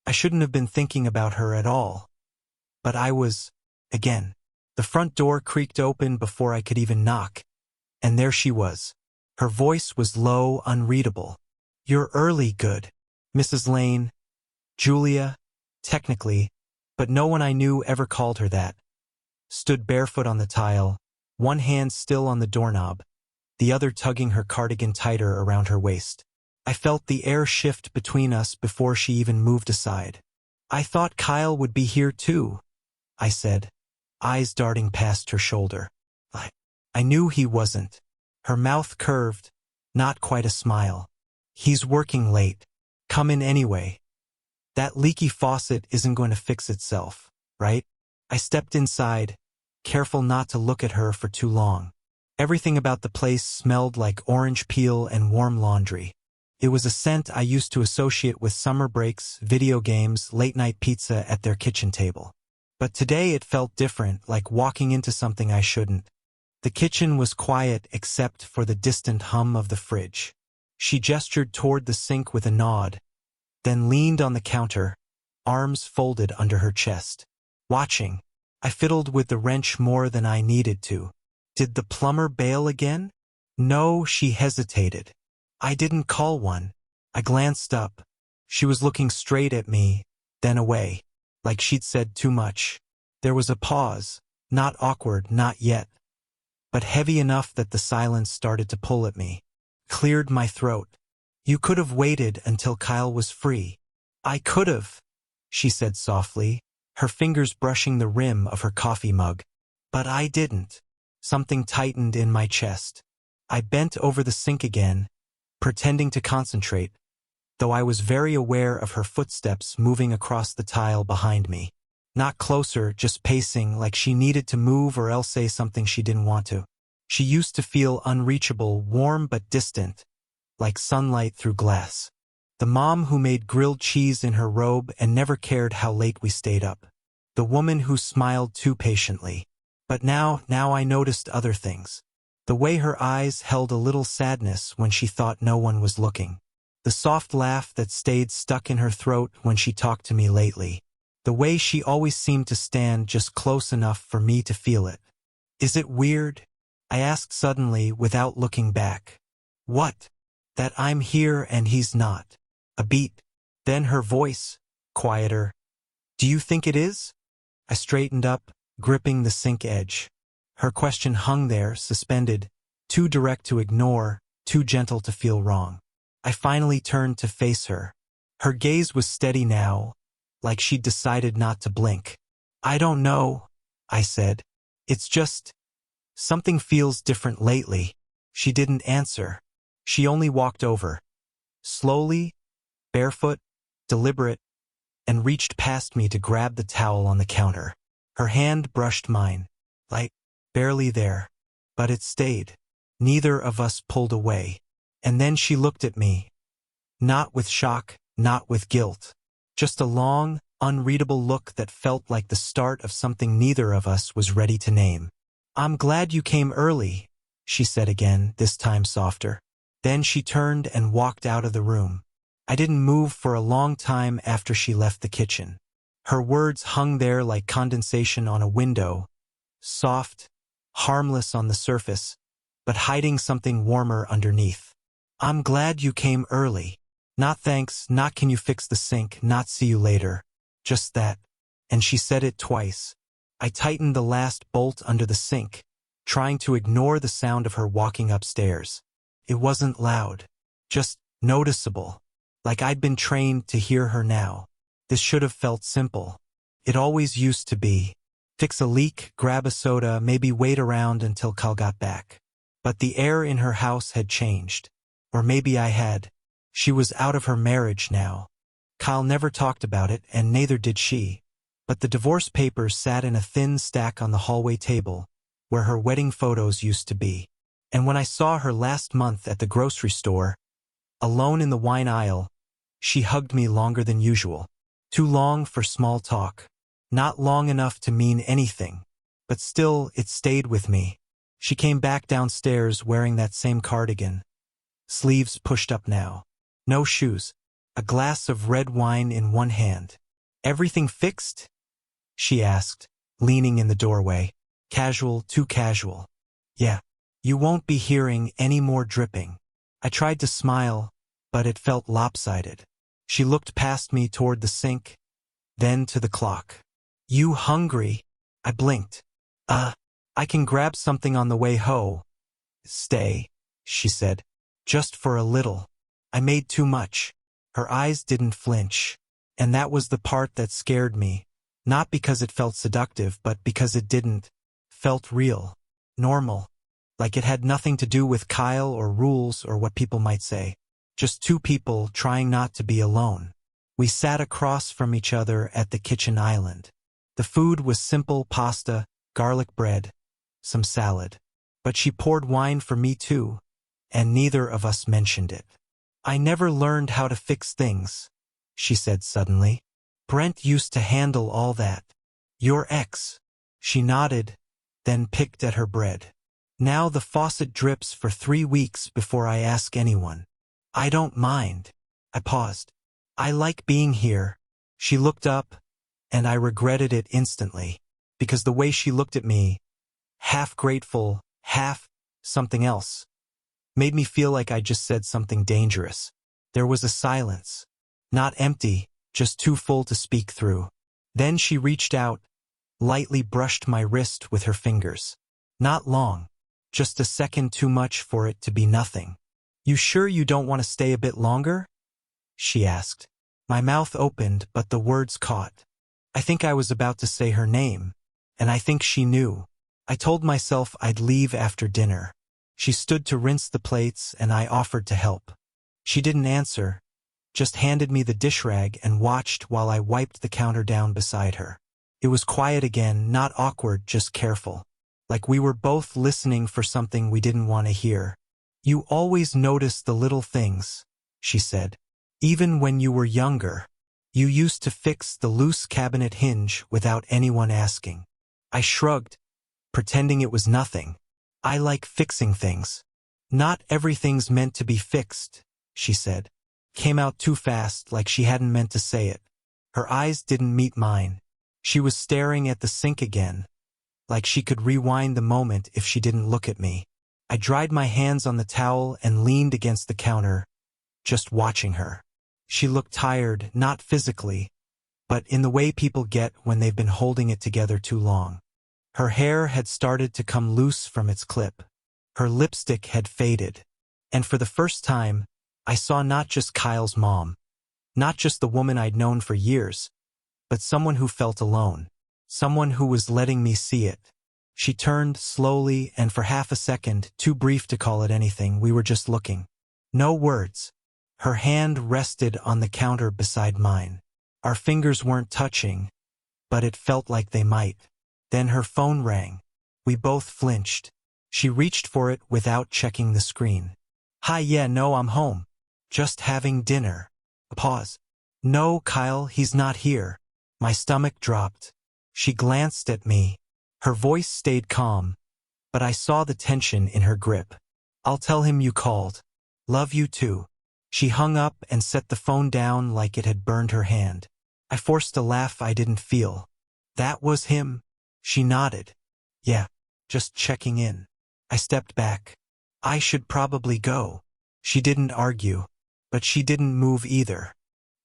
I shouldn't have been thinking about her at all. But I was, again. The front door creaked open before I could even knock, and there she was. Her voice was low, unreadable. "You're early, good. Mrs. Lane." Julia, technically, but no one I knew ever called her that. Stood barefoot on the tile, one hand still on the doorknob, the other tugging her cardigan tighter around her waist. I felt the air shift between us before she even moved aside. "I thought Kyle would be here too," I said, eyes darting past her shoulder. I knew he wasn't. Her mouth curved, not quite a smile. "He's working late. Come in anyway. That leaky faucet isn't going to fix itself, right?" I stepped inside, careful not to look at her for too long. Everything about the place smelled like orange peel and warm laundry. It was a scent I used to associate with summer breaks, video games, late-night pizza at their kitchen table. But today it felt different, like walking into something I shouldn't. The kitchen was quiet except for the distant hum of the fridge. She gestured toward the sink with a nod, then leaned on the counter, arms folded under her chest. Watching, I fiddled with the wrench more than I needed to. Did the plumber bail again? No, she hesitated. I didn't call one. I glanced up. She was looking straight at me, then away, like she'd said too much. There was a pause, not awkward, not yet, but heavy enough that the silence started to pull at me. Cleared my throat. "You could have waited until Kyle was free." "I could have," she said softly, her fingers brushing the rim of her coffee mug. "But I didn't." Something tightened in my chest. I bent over the sink again, pretending to concentrate, though I was very aware of her footsteps moving across the tile behind me. Not closer, just pacing, like she needed to move or else say something she didn't want to. She used to feel unreachable, warm but distant, like sunlight through glass. The mom who made grilled cheese in her robe and never cared how late we stayed up. The woman who smiled too patiently. But now I noticed other things. The way her eyes held a little sadness when she thought no one was looking. The soft laugh that stayed stuck in her throat when she talked to me lately. The way she always seemed to stand just close enough for me to feel it. "Is it weird?" I asked suddenly without looking back. "What?" "That I'm here and he's not." A beat. Then her voice, quieter. "Do you think it is?" I straightened up, gripping the sink edge. Her question hung there, suspended, too direct to ignore, too gentle to feel wrong. I finally turned to face her. Her gaze was steady now, like she'd decided not to blink. "I don't know," I said. "It's just, something feels different lately." She didn't answer. She only walked over. Slowly, barefoot, deliberate, and reached past me to grab the towel on the counter. Her hand brushed mine, light, barely there, but it stayed. Neither of us pulled away. And then she looked at me. Not with shock, not with guilt. Just a long, unreadable look that felt like the start of something neither of us was ready to name. "I'm glad you came early," she said again, this time softer. Then she turned and walked out of the room. I didn't move for a long time after she left the kitchen. Her words hung there like condensation on a window, soft, harmless on the surface, but hiding something warmer underneath. "I'm glad you came early. Not thanks, not can you fix the sink, not see you later. Just that." And she said it twice. I tightened the last bolt under the sink, trying to ignore the sound of her walking upstairs. It wasn't loud, just noticeable, like I'd been trained to hear her now. This should have felt simple. It always used to be. Fix a leak, grab a soda, maybe wait around until Kyle got back. But the air in her house had changed. Or maybe I had. She was out of her marriage now. Kyle never talked about it, and neither did she. But the divorce papers sat in a thin stack on the hallway table, where her wedding photos used to be. And when I saw her last month at the grocery store, alone in the wine aisle, she hugged me longer than usual. Too long for small talk. Not long enough to mean anything. But still, it stayed with me. She came back downstairs wearing that same cardigan. Sleeves pushed up now. No shoes. a glass of red wine in one hand. "Everything fixed?" she asked, leaning in the doorway. "Casual, too casual." "Yeah. You won't be hearing any more dripping." I tried to smile, but it felt lopsided. She looked past me toward the sink, then to the clock. "You hungry?" I blinked. I can grab something on the way home." "Stay," she said. "Just for a little. I made too much." Her eyes didn't flinch. And that was the part that scared me. Not because it felt seductive, but because it didn't. Felt real. Normal. Like it had nothing to do with Kyle or rules or what people might say. Just two people trying not to be alone. We sat across from each other at the kitchen island. The food was simple pasta, garlic bread, some salad. But she poured wine for me too, and neither of us mentioned it. "I never learned how to fix things," she said suddenly. "Brent used to handle all that." "Your ex." She nodded, then picked at her bread. "Now the faucet drips for 3 weeks before I ask anyone." "I don't mind." I paused. "I like being here." She looked up, and I regretted it instantly, because the way she looked at me, half grateful, half something else, made me feel like I just said something dangerous. There was a silence. Not empty, just too full to speak through. Then she reached out, lightly brushed my wrist with her fingers. Not long. Just a second too much for it to be nothing. "You sure you don't want to stay a bit longer?" she asked. My mouth opened, but the words caught. I think I was about to say her name, and I think she knew. I told myself I'd leave after dinner. She stood to rinse the plates, and I offered to help. She didn't answer, just handed me the dish rag and watched while I wiped the counter down beside her. It was quiet again, not awkward, just careful. Like we were both listening for something we didn't want to hear. "You always notice the little things," she said. "Even when you were younger. You used to fix the loose cabinet hinge without anyone asking." I shrugged, pretending it was nothing. "I like fixing things." "Not everything's meant to be fixed," she said. Came out too fast, like she hadn't meant to say it. Her eyes didn't meet mine. She was staring at the sink again, like she could rewind the moment if she didn't look at me. I dried my hands on the towel and leaned against the counter, just watching her. She looked tired, not physically, but in the way people get when they've been holding it together too long. Her hair had started to come loose from its clip. Her lipstick had faded. And for the first time, I saw not just Kyle's mom, not just the woman I'd known for years, but someone who felt alone, someone who was letting me see it. She turned slowly, and for half a second, too brief to call it anything, we were just looking. No words. Her hand rested on the counter beside mine. Our fingers weren't touching, but it felt like they might. Then her phone rang. We both flinched. She reached for it without checking the screen. "Hi, yeah, no, I'm home. Just having dinner." A pause. "No, Kyle, he's not here." My stomach dropped. She glanced at me. Her voice stayed calm, but I saw the tension in her grip. "I'll tell him you called. Love you too." She hung up and set the phone down like it had burned her hand. I forced a laugh I didn't feel. "That was him?" She nodded. "Yeah, just checking in." I stepped back. "I should probably go." She didn't argue, but she didn't move either.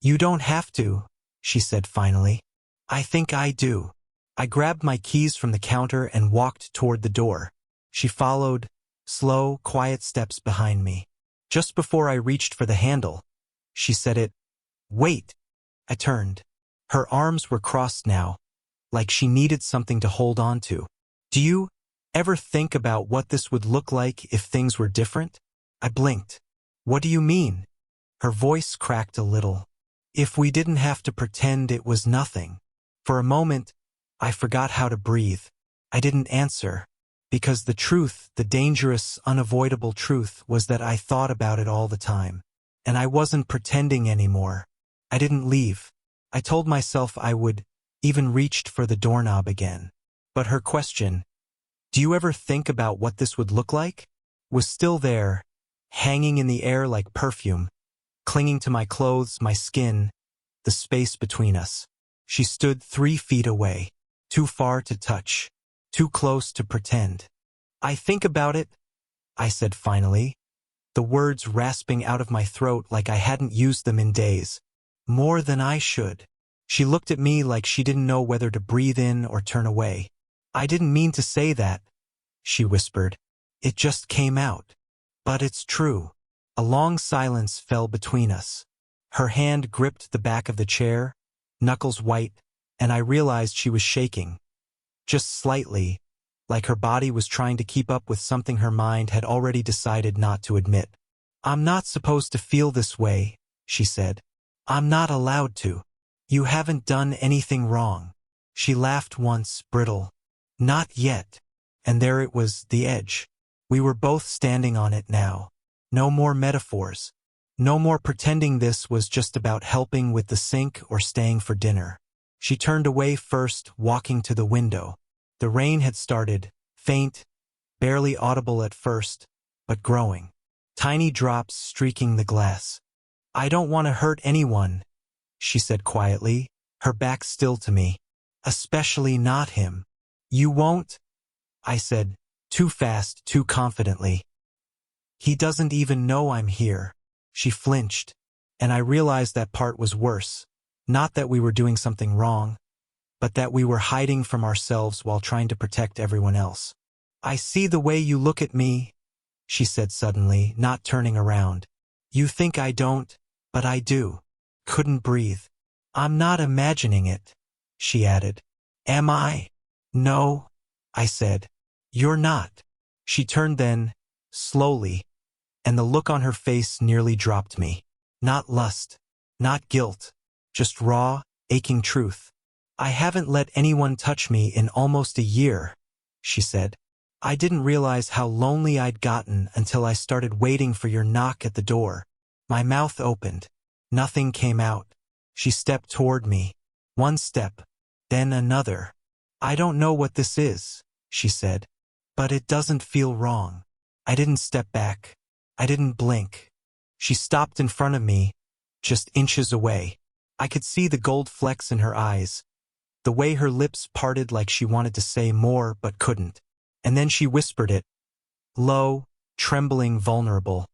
"You don't have to," she said finally. "I think I do." I grabbed my keys from the counter and walked toward the door. She followed, slow, quiet steps behind me. Just before I reached for the handle, she said it. "Wait." I turned. Her arms were crossed now, like she needed something to hold on to. "Do you ever think about what this would look like if things were different?" I blinked. "What do you mean?" Her voice cracked a little. "If we didn't have to pretend it was nothing." For a moment, I forgot how to breathe. I didn't answer, because the truth, the dangerous, unavoidable truth, was that I thought about it all the time. And I wasn't pretending anymore. I didn't leave. I told myself I would, even reached for the doorknob again. But her question, "Do you ever think about what this would look like?" was still there, hanging in the air like perfume, clinging to my clothes, my skin, the space between us. She stood 3 feet away, too far to touch, too close to pretend. I think about it, I said finally, the words rasping out of my throat like I hadn't used them in days. More than I should. She looked at me like she didn't know whether to breathe in or turn away. I didn't mean to say that, she whispered. It just came out. But it's true. A long silence fell between us. Her hand gripped the back of the chair, knuckles white, and I realized she was shaking. Just slightly, like her body was trying to keep up with something her mind had already decided not to admit. I'm not supposed to feel this way, she said. I'm not allowed to. You haven't done anything wrong. She laughed once, brittle. Not yet. And there it was, the edge. We were both standing on it now. No more metaphors. No more pretending this was just about helping with the sink or staying for dinner. She turned away first, walking to the window. The rain had started, faint, barely audible at first, but growing. Tiny drops streaking the glass. I don't want to hurt anyone, she said quietly, her back still to me. Especially not him. You won't? I said, too fast, too confidently. He doesn't even know I'm here. She flinched, and I realized that part was worse. Not that we were doing something wrong, but that we were hiding from ourselves while trying to protect everyone else. I see the way you look at me, she said suddenly, not turning around. You think I don't, but I do. Couldn't breathe. I'm not imagining it, she added. Am I? No, I said. You're not. She turned then, slowly, and the look on her face nearly dropped me. Not lust, not guilt, just raw, aching truth. I haven't let anyone touch me in almost a year, she said. I didn't realize how lonely I'd gotten until I started waiting for your knock at the door. My mouth opened. Nothing came out. She stepped toward me. One step, then another. I don't know what this is, she said, but it doesn't feel wrong. I didn't step back. I didn't blink. She stopped in front of me, just inches away. I could see the gold flecks in her eyes, the way her lips parted like she wanted to say more but couldn't. And then she whispered it, low, trembling, vulnerable.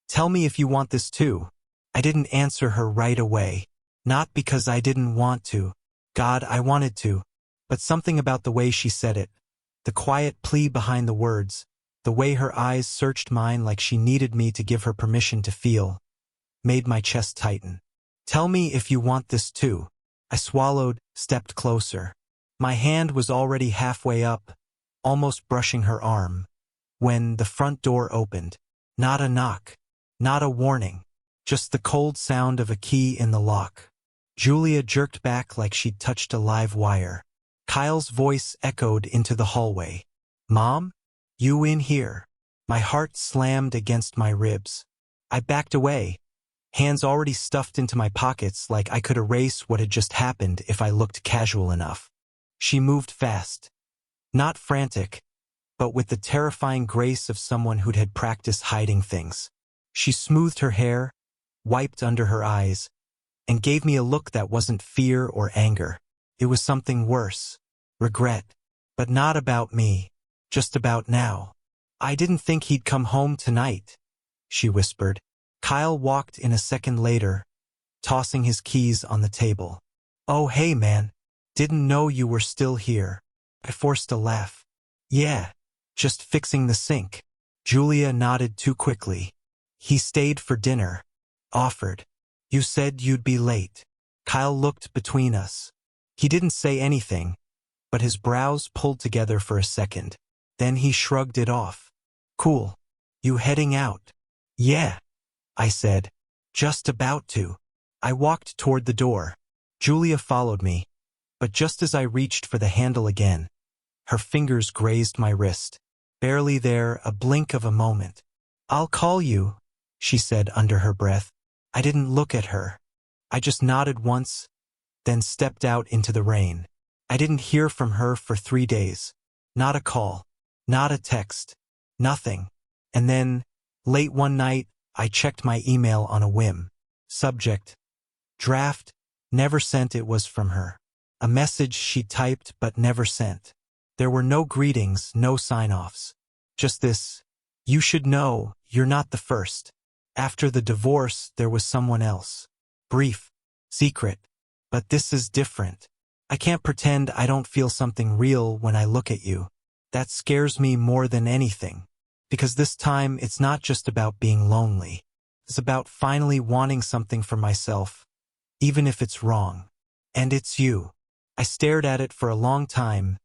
Tell me if you want this too. I didn't answer her right away. Not because I didn't want to. God, I wanted to. But something about the way she said it, the quiet plea behind the words, the way her eyes searched mine like she needed me to give her permission to feel, made my chest tighten. Tell me if you want this too. I swallowed, stepped closer. My hand was already halfway up, almost brushing her arm, when the front door opened. Not a knock, not a warning, just the cold sound of a key in the lock. Julia jerked back like she'd touched a live wire. Kyle's voice echoed into the hallway. Mom? You in here? My heart slammed against my ribs. I backed away, hands already stuffed into my pockets like I could erase what had just happened if I looked casual enough. She moved fast. Not frantic, but with the terrifying grace of someone who'd had practiced hiding things. She smoothed her hair, wiped under her eyes, and gave me a look that wasn't fear or anger. It was something worse. Regret. But not about me. Just about now. I didn't think he'd come home tonight, she whispered. Kyle walked in a second later, tossing his keys on the table. Oh hey man, didn't know you were still here. I forced a laugh. Yeah, just fixing the sink. Julia nodded too quickly. He stayed for dinner. Offered. You said you'd be late. Kyle looked between us. He didn't say anything, but his brows pulled together for a second. Then he shrugged it off. Cool. You heading out? Yeah, I said. Just about to. I walked toward the door. Julia followed me, but just as I reached for the handle again, her fingers grazed my wrist. Barely there, a blink of a moment. I'll call you, she said under her breath. I didn't look at her. I just nodded once, then stepped out into the rain. I didn't hear from her for 3 days. Not a call. Not a text. Nothing. And then, late one night, I checked my email on a whim. Subject: draft, never sent. It was from her. A message she typed but never sent. There were no greetings, no sign-offs. Just this: you should know, you're not the first. After the divorce, there was someone else. Brief. Secret. But this is different. I can't pretend I don't feel something real when I look at you. That scares me more than anything. Because this time, it's not just about being lonely. It's about finally wanting something for myself, even if it's wrong. And it's you. I stared at it for a long time,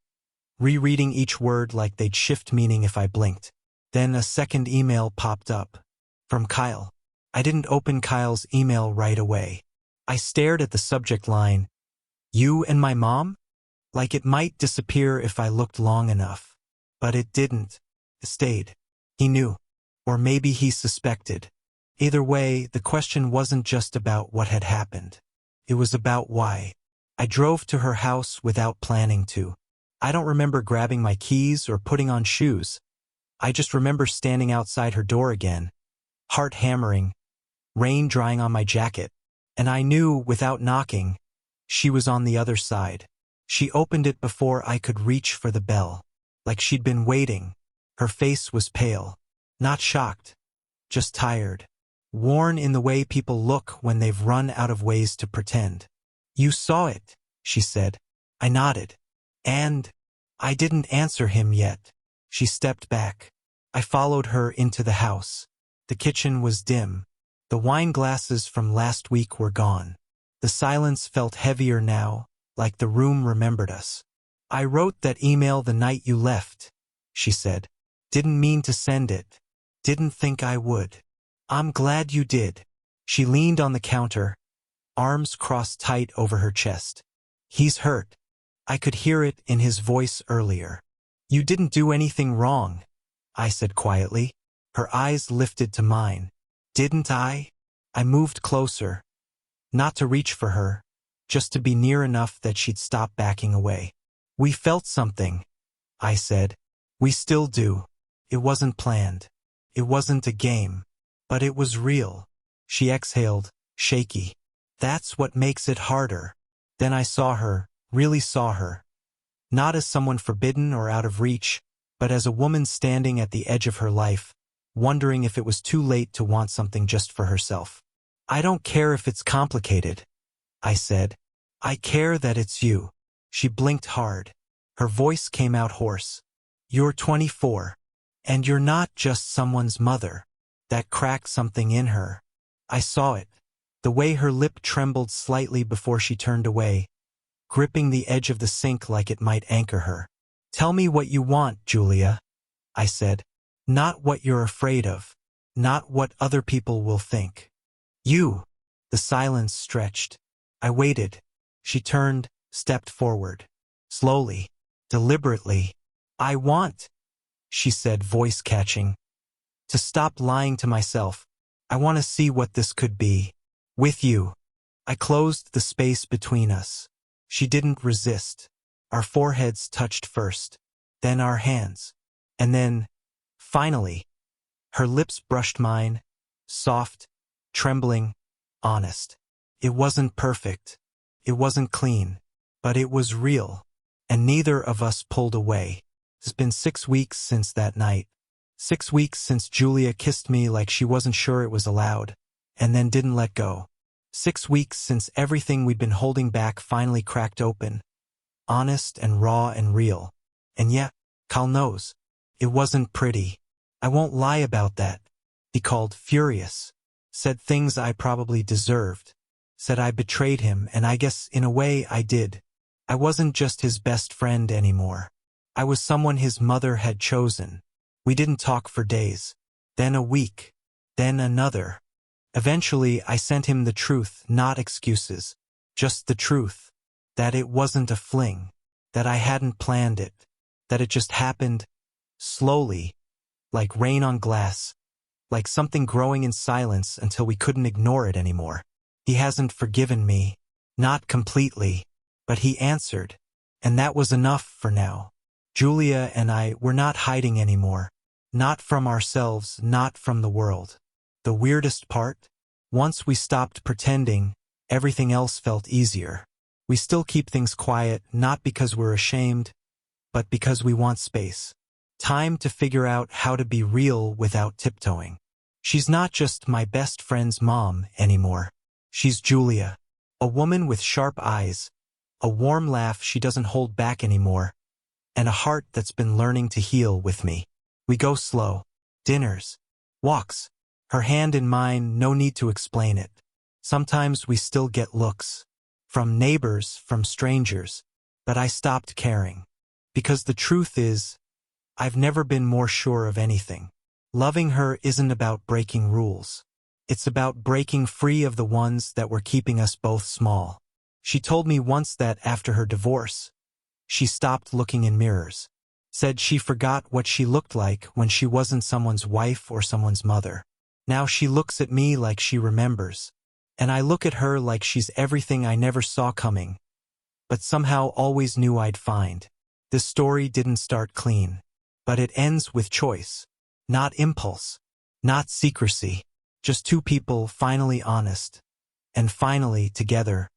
rereading each word like they'd shift meaning if I blinked. Then a second email popped up. From Kyle. I didn't open Kyle's email right away. I stared at the subject line. You and my mom? Like it might disappear if I looked long enough. But it didn't. It stayed. He knew. Or maybe he suspected. Either way, the question wasn't just about what had happened. It was about why. I drove to her house without planning to. I don't remember grabbing my keys or putting on shoes. I just remember standing outside her door again, heart hammering, rain drying on my jacket. And I knew, without knocking, she was on the other side. She opened it before I could reach for the bell. Like she'd been waiting. Her face was pale. Not shocked. Just tired. Worn in the way people look when they've run out of ways to pretend. You saw it, she said. I nodded. And I didn't answer him yet. She stepped back. I followed her into the house. The kitchen was dim. The wine glasses from last week were gone. The silence felt heavier now, like the room remembered us. I wrote that email the night you left, she said. Didn't mean to send it. Didn't think I would. I'm glad you did. She leaned on the counter, arms crossed tight over her chest. He's hurt. I could hear it in his voice earlier. You didn't do anything wrong, I said quietly. Her eyes lifted to mine. Didn't I? I moved closer. Not to reach for her, just to be near enough that she'd stop backing away. We felt something, I said. We still do. It wasn't planned. It wasn't a game. But it was real. She exhaled, shaky. That's what makes it harder. Then I saw her, really saw her. Not as someone forbidden or out of reach, but as a woman standing at the edge of her life, wondering if it was too late to want something just for herself. I don't care if it's complicated, I said. I care that it's you. She blinked hard. Her voice came out hoarse. You're 24. And you're not just someone's mother. That cracked something in her. I saw it. The way her lip trembled slightly before she turned away, gripping the edge of the sink like it might anchor her. Tell me what you want, Julia, I said. Not what you're afraid of. Not what other people will think. You. The silence stretched. I waited. She turned, stepped forward. Slowly. Deliberately. I want, she said, voice catching, to stop lying to myself. I want to see what this could be. With you. I closed the space between us. She didn't resist. Our foreheads touched first, then our hands. And then, finally, her lips brushed mine, soft, trembling, honest. It wasn't perfect. It wasn't clean. But it was real. And neither of us pulled away. It's been 6 weeks since that night. 6 weeks since Julia kissed me like she wasn't sure it was allowed, and then didn't let go. 6 weeks since everything we'd been holding back finally cracked open. Honest and raw and real. And yet, Kyle knows. It wasn't pretty. I won't lie about that. He called furious. Said things I probably deserved. Said I betrayed him, and I guess in a way I did. I wasn't just his best friend anymore. I was someone his mother had chosen. We didn't talk for days. Then a week. Then another. Eventually, I sent him the truth, not excuses. Just the truth. That it wasn't a fling. That I hadn't planned it. That it just happened, slowly, like rain on glass. Like something growing in silence until we couldn't ignore it anymore. He hasn't forgiven me. Not completely. But he answered. And that was enough for now. Julia and I were not hiding anymore. Not from ourselves, not from the world. The weirdest part? Once we stopped pretending, everything else felt easier. We still keep things quiet, not because we're ashamed, but because we want space. Time to figure out how to be real without tiptoeing. She's not just my best friend's mom anymore. She's Julia, a woman with sharp eyes, a warm laugh she doesn't hold back anymore, and a heart that's been learning to heal with me. We go slow. Dinners. Walks. Her hand in mine, no need to explain it. Sometimes we still get looks. From neighbors, from strangers. But I stopped caring. Because the truth is, I've never been more sure of anything. Loving her isn't about breaking rules. It's about breaking free of the ones that were keeping us both small. She told me once that after her divorce, she stopped looking in mirrors. Said she forgot what she looked like when she wasn't someone's wife or someone's mother. Now she looks at me like she remembers. And I look at her like she's everything I never saw coming, but somehow always knew I'd find. This story didn't start clean, but it ends with choice. Not impulse. Not secrecy. Just two people finally honest. And finally together,